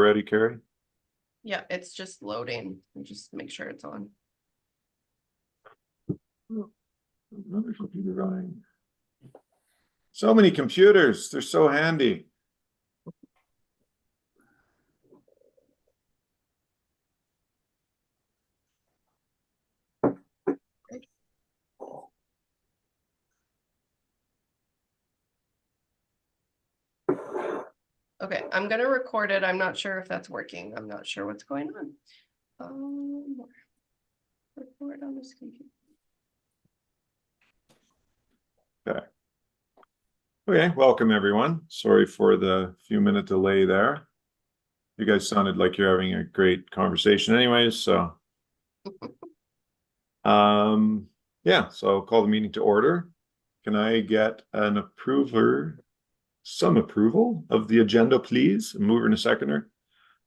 ready, Carrie? Yeah, it's just loading. Just make sure it's on. Another computer running. So many computers, they're so handy. Okay, I'm gonna record it. I'm not sure if that's working. I'm not sure what's going on. Record on this computer. Okay. Okay, welcome everyone. Sorry for the few minute delay there. You guys sounded like you're having a great conversation anyways, so. Yeah, so I'll call the meeting to order. Can I get an some approval of the agenda, please? A mover and a seconder.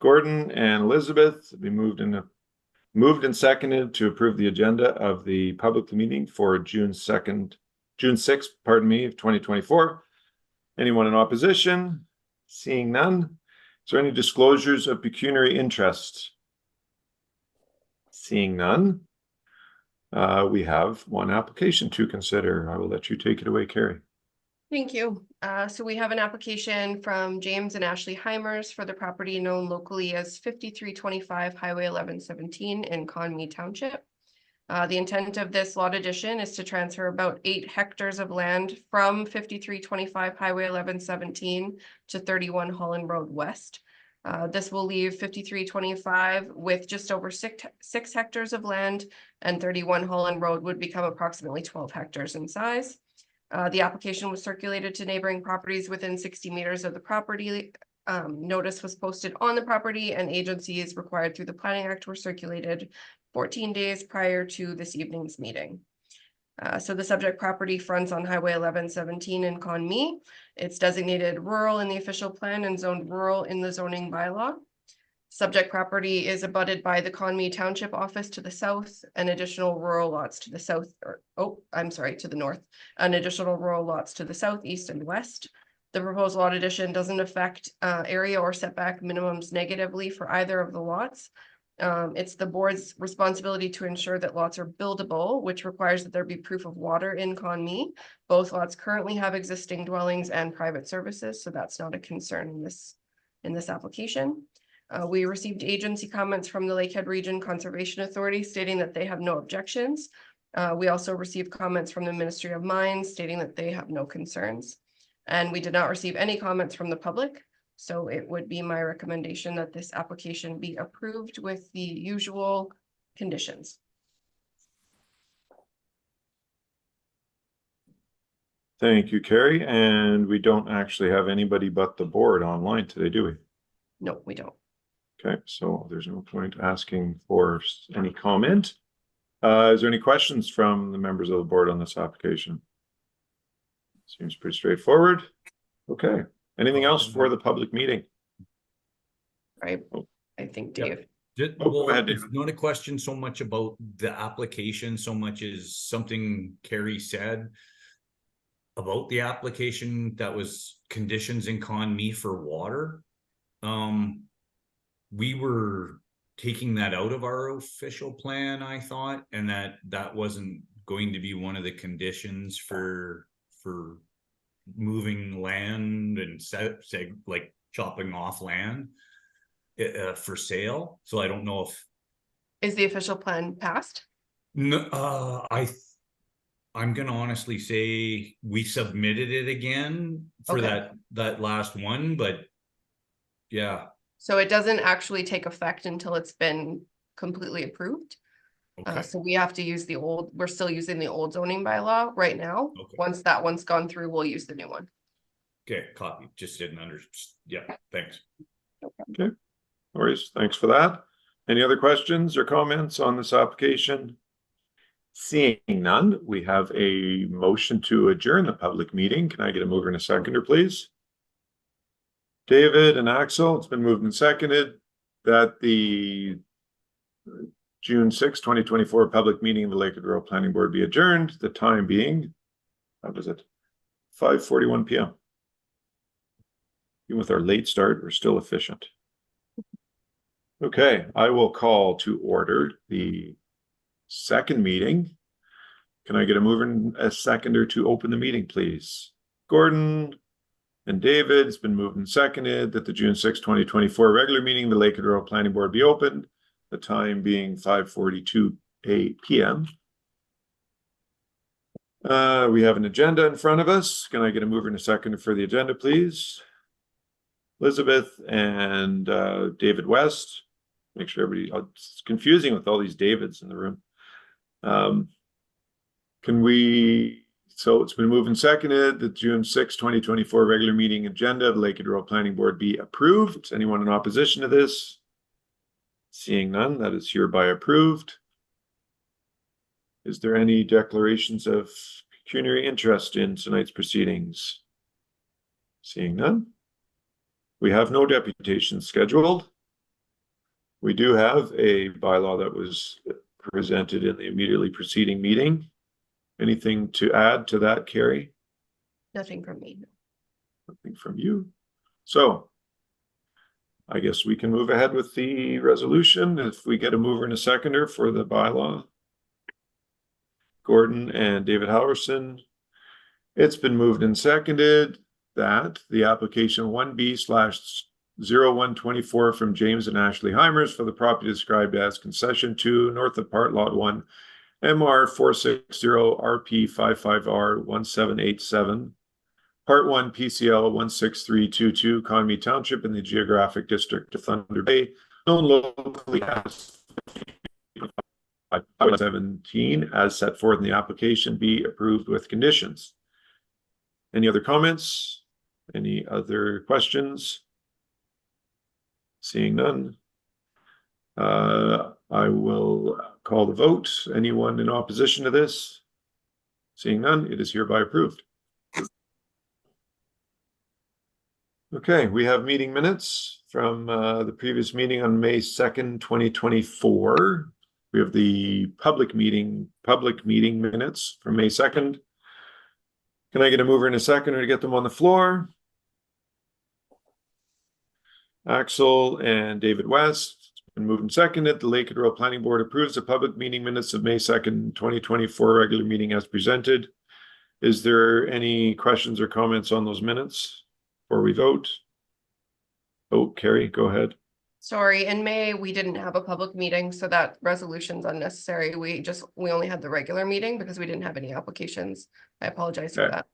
Gordon and Elizabeth be moved and seconded to approve the agenda of the public meeting for June 6th, pardon me, of 2024. Anyone in opposition? Seeing none. Is there any disclosures of pecuniary interest? Seeing none. We have one application to consider. I will let you take it away, Carrie. Thank you. So we have an application from James and Ashley Heimers for the property known locally as 5325 Highway 1117 in Conmee Township. The intent of this lot addition is to transfer about 8 hectares of land from 5325 Highway 1117 to 31 Holland Road West. This will leave 5325 with just over 6 hectares of land, and 31 Holland Road would become approximately 12 hectares in size. The application was circulated to neighboring properties within 60 meters of the property. Notice was posted on the property, and agencies required through the Planning Act were circulated 14 days prior to this evening's meeting. So the subject property fronts on Highway 1117 in Conmee. It's designated rural in the official plan and zoned rural in the zoning bylaw. Subject property is abutted by the Conmee Township office to the south, and additional rural lots to the south, to the north, and additional rural lots to the south, east, and west. The proposed lot addition doesn't affect area or setback minimums negatively for either of the lots. It's the board's responsibility to ensure that lots are buildable, which requires that there be proof of water in Conmee. Both lots currently have existing dwellings and private services, so that's not a concern in this application. We received agency comments from the Lakehead Region Conservation Authority stating that they have no objections. We also received comments from the Ministry of Mines stating that they have no concerns. And we did not receive any comments from the public. So it would be my recommendation that this application be approved with the usual conditions. Thank you, Carrie. And we don't actually have anybody but the board online today, do we? No, we don't. Okay, so there's no point asking for any comment. Is there any questions from the members of the board on this application? Seems pretty straightforward. Okay. Anything else for the public meeting? Right. I think Dave. Go ahead, Dave. It's not a question so much about the application, so much as something Carrie said about the application that was conditions in Conmee for water. We were taking that out of our official plan, I thought, and that wasn't going to be one of the conditions for moving land and like chopping off land for sale. So I don't know if is the official plan passed? No, I'm gonna honestly say we submitted it again for Okay. that last one, but yeah. So it doesn't actually take effect until it's been completely approved. Okay. So we have to use we're still using the old zoning bylaw right now. Okay. Once that one's gone through, we'll use the new one. Okay, copy. Just didn't understand. Yeah, thanks. Okay, no worries. Thanks for that. Any other questions or comments on this application? Seeing none, we have a motion to adjourn the public meeting. Can I get a mover and a seconder, please? David and Axel, it's been moved and seconded that the June 6, 2024 public meeting of the Lakehead Rural Planning Board be adjourned. The time being, how was it? 5:41 p.m. Even with our late start, we're still efficient. Okay, I will call to order the second meeting. Can I get a mover and a seconder to open the meeting, please? Gordon and David, it's been moved and seconded that the June 6, 2024 regular meeting, of the Lake Road Planning Board be opened, the time being 5:42 p.m. We have an agenda in front of us. Can I get a mover and a seconder for the agenda, please? Elizabeth and David West. Make sure everybody, it's confusing with all these Davids in the room. So it's been moved and seconded that June 6, 2024 regular meeting agenda of the Lake Road Planning Board be approved. Anyone in opposition to this? Seeing none, that is hereby approved. Is there any declarations of pecuniary interest in tonight's proceedings? Seeing none. We have no deputations scheduled. We do have a bylaw that was presented in the immediately preceding meeting. Anything to add to that, Carrie? Nothing from me. Nothing from you. So I guess we can move ahead with the resolution if we get a mover and a seconder for the bylaw. Gordon and David Halverson. It's been moved and seconded that the application 1B/0124 from James and Ashley Heimers for the property described as concession 2 north of Part Lot 1, MR 460 RP 55R 1787, Part 1 PCL 16322, Conmee Township in the geographic district of Thunder Bay, known locally as 17, as set forth in the application, be approved with conditions. Any other comments? Any other questions? Seeing none. I will call the vote. Anyone in opposition to this? Seeing none, it is hereby approved. Okay, we have meeting minutes from the previous meeting on May 2nd, 2024. We have the public meeting minutes from May 2nd. Can I get a mover and a seconder to get them on the floor? Axel and David West. Been moved and seconded. The Lake Road Planning Board approves the public meeting minutes of May 2nd, 2024 regular meeting as presented. Is there any questions or comments on those minutes before we vote? Oh, Carrie, go ahead. Sorry, in May, we didn't have a public meeting, so that resolution's unnecessary. We only had the regular meeting because we didn't have any applications. I apologize for that.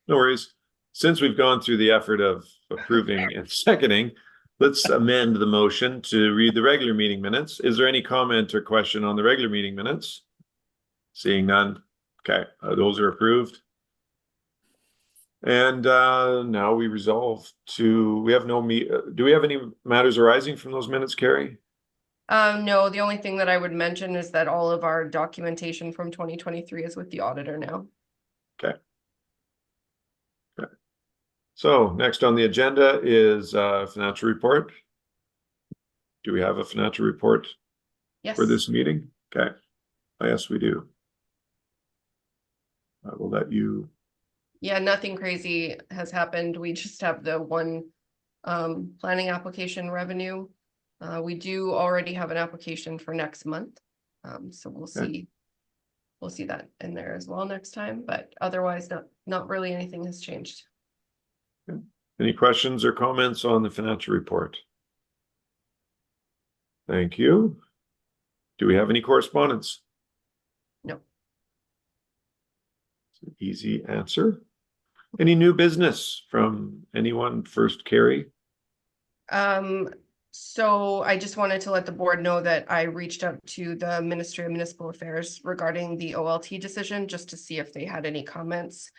No worries. Since we've gone through the effort of approving and seconding, let's amend the motion to read the regular meeting minutes. Is there any comment or question on the regular meeting minutes? Seeing none. Okay, those are approved. And now we resolve to, we have no do we have any matters arising from those minutes, Carrie? No, the only thing that I would mention is that all of our documentation from 2023 is with the auditor now. Okay. Okay. So next on the agenda is financial report. Do we have a financial report for this meeting? Okay. Yes, we do. I will let you. Yeah, nothing crazy has happened. We just have the one planning application revenue. We do already have an application for next month. So we'll see. We'll see that in there as well next time, but otherwise not really anything has changed. Okay. Any questions or comments on the financial report? Thank you. Do we have any correspondence? No. It's an easy answer. Any new business from anyone? First, Carrie. So I just wanted to let the board know that I reached out to the Ministry of Municipal Affairs regarding the OLT decision, just to see if they had any comments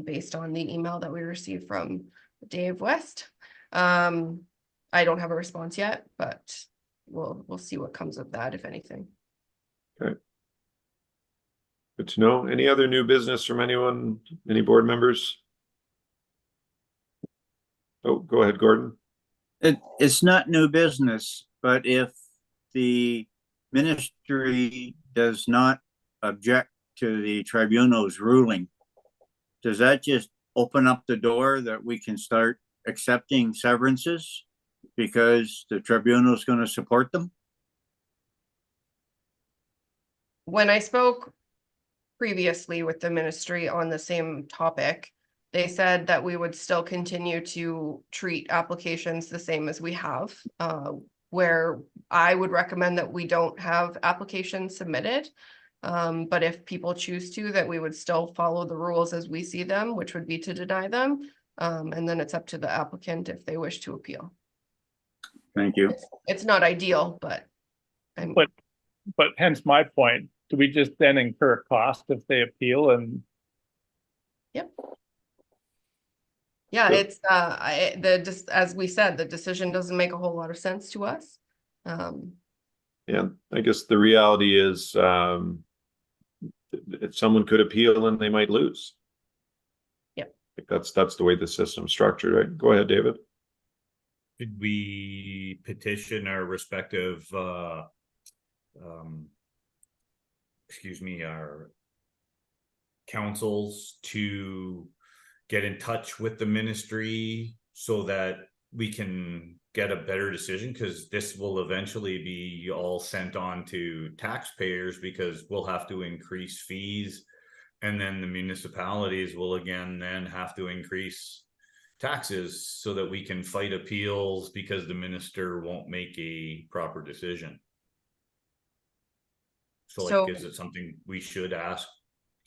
based on the email that we received from Dave West. I don't have a response yet, but we'll see what comes of that, if anything. Okay. Good to know. Any other new business from anyone, any board members? Oh, go ahead, Gordon. It's not new business, but if the ministry does not object to the tribunal's ruling, does that just open up the door that we can start accepting severances? because the tribunal is going to support them? When I spoke previously with the ministry on the same topic, they said that we would still continue to treat applications the same as we have, where I would recommend that we don't have applications submitted. But if people choose to, that we would still follow the rules as we see them, which would be to deny them. And then it's up to the applicant if they wish to appeal. Thank you. It's not ideal, but I'm, But hence my point, do we just then incur cost if they appeal? And yeah, So- it's as we said, the decision doesn't make a whole lot of sense to us. Yeah, I guess the reality is, if someone could appeal and they might lose. Yep. Like that's the way the system's structured, right? Go ahead, David. Should we petition our respective, our councils to get in touch with the ministry so that we can get a better decision? Because this will eventually be all sent on to taxpayers, because we'll have to increase fees, and then the municipalities will again then have to increase taxes so that we can fight appeals because the minister won't make a proper decision. So like, is it something we should ask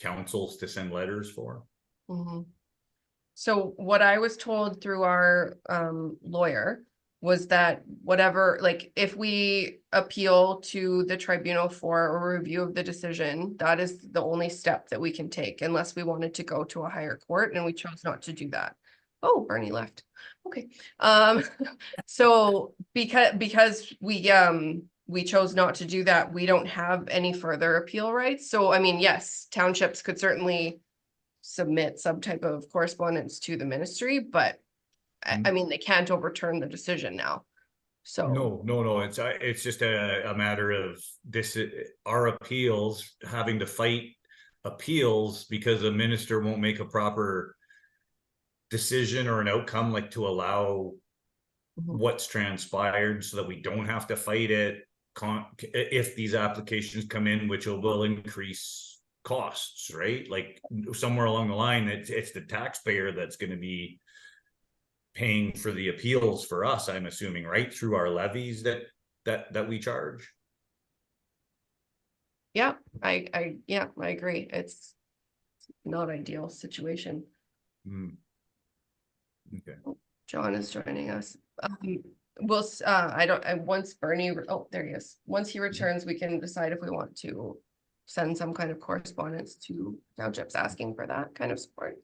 councils to send letters for? Mhm. So what I was told through our lawyer was that whatever, like if we appeal to the tribunal for a review of the decision, that is the only step that we can take unless we wanted to go to a higher court, and we chose not to do that. Oh, Bernie left. Okay. So because we chose not to do that, we don't have any further appeal rights. So I mean, yes, townships could certainly submit some type of correspondence to the ministry, but I mean, they can't overturn the decision now. So No, it's just a matter of this, our appeals, having to fight appeals because the minister won't make a proper decision or an outcome, like to allow what's transpired, so that we don't have to fight it if these applications come in, which will increase costs, right? Like somewhere along the line, it's the taxpayer that's going to be paying for the appeals for us, I'm assuming, right, through our levies that we charge. yeah, I agree. It's not ideal situation. Okay. John is joining us. Once Bernie, oh, there he is. Once he returns, we can decide if we want to send some kind of correspondence to townships asking for that kind of support.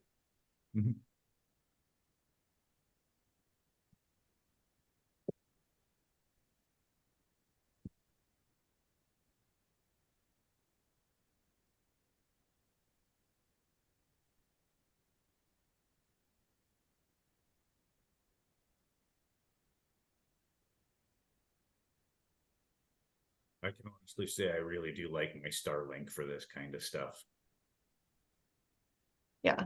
I can honestly say I really do like my Starlink for this kind of stuff. Yeah.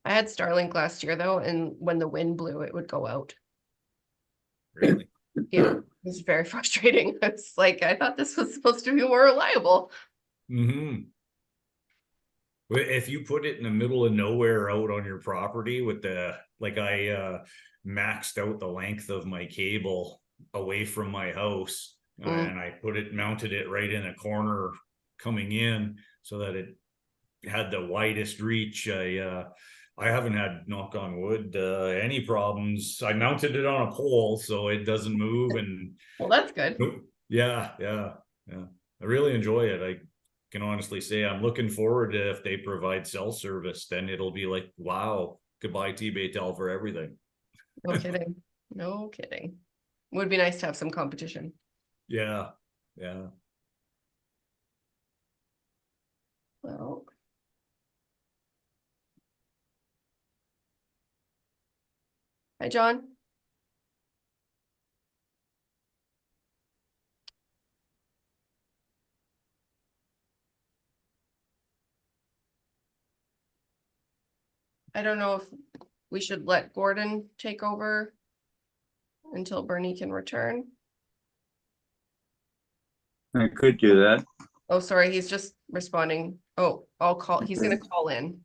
I had Starlink last year though, and when the wind blew, it would go out. Really? Yeah, it was very frustrating. It's like, I thought this was supposed to be more reliable. If you put it in the middle of nowhere out on your property with the, like I maxed out the length of my cable away from my house, and I mounted it right in a corner coming in so that it had the widest reach. I haven't had, knock on wood, any problems. I mounted it on a pole so it doesn't move, and Well, that's good. yeah. I really enjoy it. I can honestly say I'm looking forward to, if they provide cell service, then it'll be like, wow, goodbye T-Baytel for everything. No kidding. No kidding. Would be nice to have some competition. Yeah. Well. Hi, John. I don't know if we should let Gordon take over until Bernie can return. I could do that. Oh, sorry, he's just responding. Oh, he's gonna call in.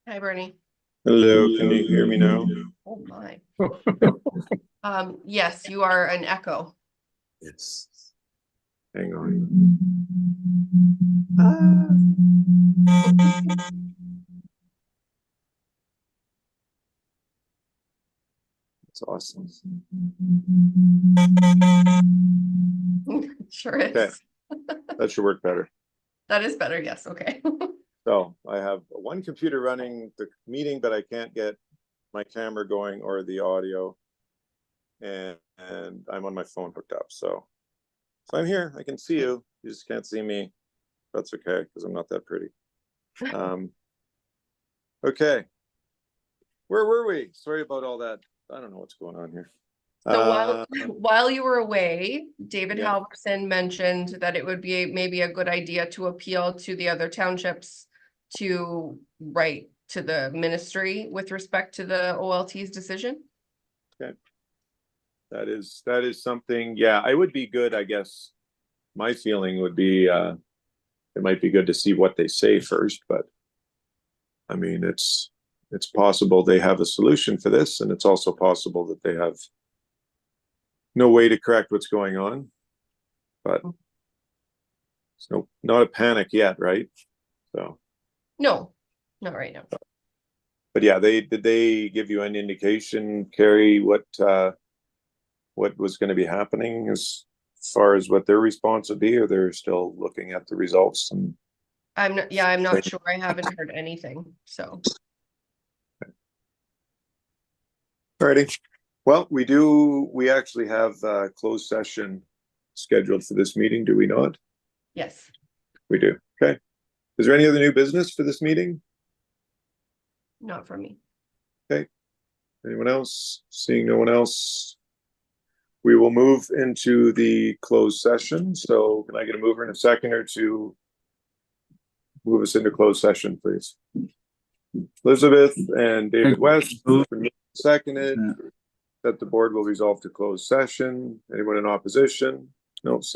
Hi, Bernie. Hello, can you hear me now? Oh my. Yes, you are an echo. Yes. Hang on. Ah. That's awesome. Sure is. Okay. That should work better. That is better, yes, okay. So I have one computer running the meeting, but I can't get my camera going or the audio. And I'm on my phone hooked up. So I'm here. I can see you. You just can't see me. That's okay, because I'm not that pretty. Okay. Where were we? Sorry about all that. I don't know what's going on here. So while you were away, David Yeah. Halverson mentioned that it would be maybe a good idea to appeal to the other townships to write to the ministry with respect to the OLT's decision. That is something, yeah, I would be good, I guess. My feeling would be it might be good to see what they say first, but I mean it's possible they have a solution for this, and it's also possible that they have no way to correct what's going on. But it's not a panic yet, right? So No, not right now. but yeah, did they give you an indication, Carrie, what was going to be happening as far as what their response would be, or they're still looking at the results? And I'm not sure. I haven't heard anything, so. alrighty. Well, we actually have a closed session scheduled for this meeting, do we not? Yes. We do. Okay. Is there any other new business for this meeting? Not for me. Anyone else? Seeing no one else, we will move into the closed session. So can I get a mover and a seconder to move us into closed session, please? Elizabeth and David West, seconded, that the board will resolve to close session. Anyone in opposition? No.